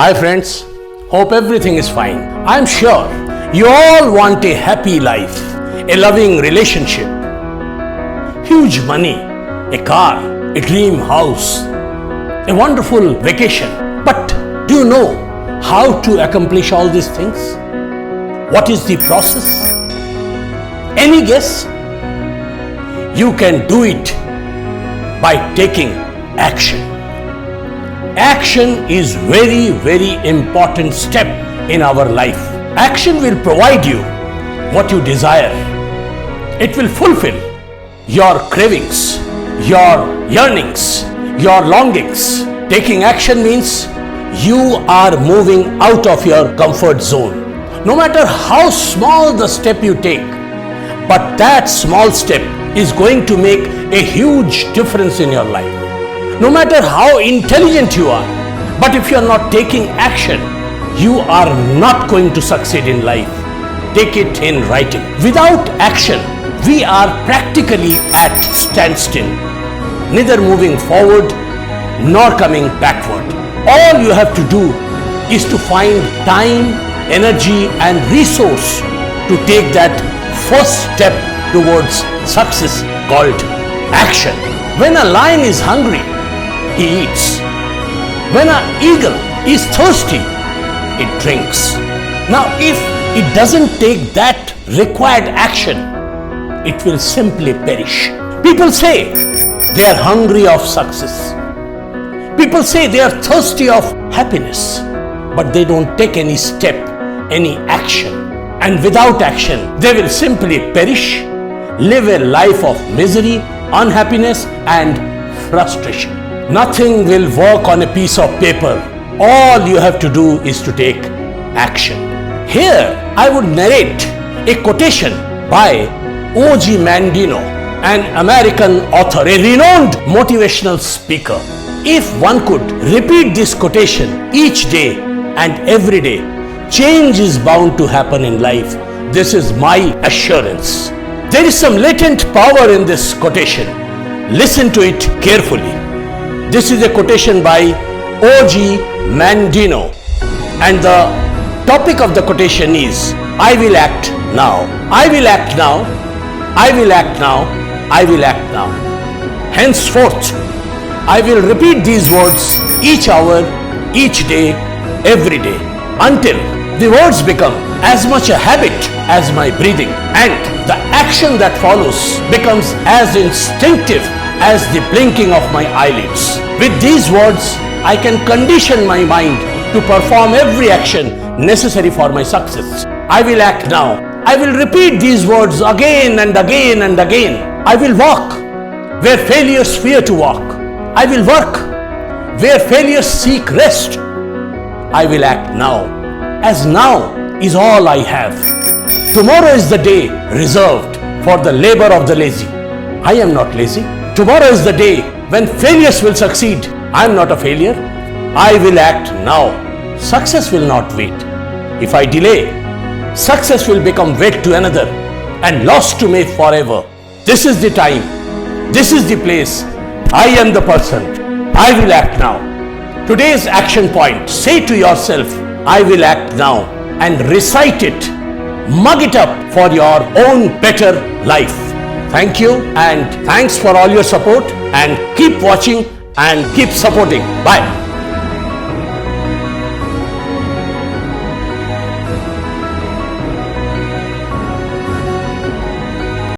Hi friends, hope everything is fine. I'm sure you all want a happy life, a loving relationship, huge money, a car, a dream house, a wonderful vacation. But do you know how to accomplish all these things? What is the process? Any guess? You can do it by taking action. Action is very important step in our life. Action will provide you what you desire. It will fulfill your cravings, your yearnings, your longings. Taking action means you are moving out of your comfort zone. No matter how small the step you take, but that small step is going to make a huge difference in your life. No matter how intelligent you are, but if you are not taking action, you are not going to succeed in life. Take it in writing. Without action, we are practically at standstill, neither moving forward nor coming backward. All you have to do is to find time, energy and resource to take that first step towards success called action. When a lion is hungry, he eats. When an eagle is thirsty, it drinks. Now, if it doesn't take that required action, it will simply perish. People say they are hungry of success. People say they are thirsty of happiness, but they don't take any step, any action. And without action, they will simply perish, live a life of misery, unhappiness, and frustration. Nothing will work on a piece of paper. All you have to do is to take action. Here, I would narrate a quotation by O.G. Mandino, an American author, a renowned motivational speaker. If one could repeat this quotation each day and every day, change is bound to happen in life. This is my assurance. There is some latent power in this quotation. Listen to it carefully. This is a quotation by O.G. Mandino, and the topic of the quotation is, I will act now. I will act now. I will act now. I will act now. Henceforth, I will repeat these words each hour, each day, every day, until the words become as much a habit as my breathing, and the action that follows becomes as instinctive as the blinking of my eyelids. With these words, I can condition my mind to perform every action necessary for my success. I will act now. I will repeat these words again and again and again. I will walk where failures fear to walk. I will work where failures seek rest. I will act now, as now is all I have. Tomorrow is the day reserved for the labor of the lazy. I am not lazy. Tomorrow is the day when failures will succeed. I am not a failure. I will act now. Success will not wait. If I delay, success will become wed to another and lost to me forever. This is the time. This is the place. I am the person. I will act now. Today's action point. Say to yourself, I will act now, and recite it. Mug it up for your own better life. Thank you, and thanks for all your support, and keep watching and keep supporting. Bye.